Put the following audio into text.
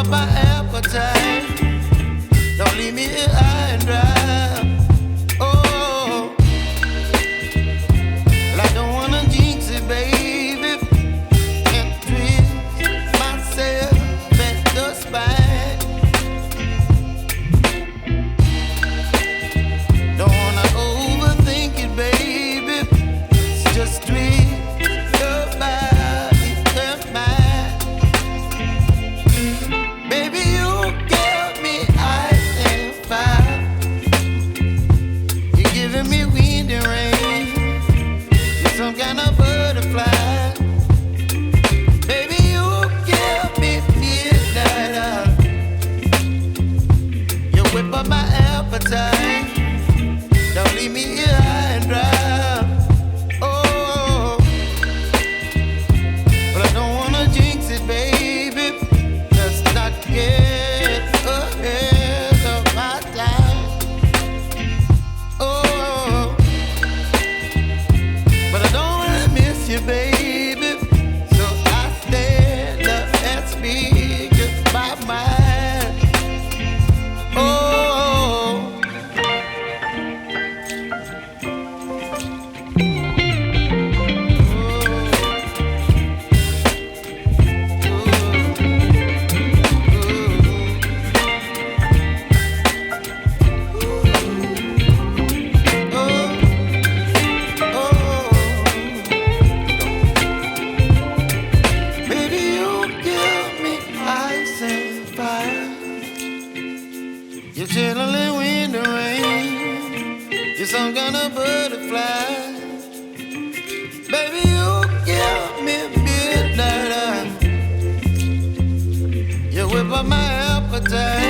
up my appetite. Don't leave me here high and dry. Oh, well, I don't wanna jinx it, baby, and twist myself at the spine. Don't wanna overthink it, baby. It's just twist your body and mine. Baby, you give me ice and fire. You're giving me wind and rain. You're some kind of butterfly. Baby, you give me midnight. You whip up my appetite. Don't leave me here high and dry. Oh, but I don't wanna jinx it, baby. Let's not get ahead of my time. Oh, but I don't wanna miss you, baby. So I stand up and speak my mind. Oh. Baby, you give me ice and fire. You're chilling wind and rain. You're some kind of butterfly. Baby, you give me midnight. You whip up my appetite.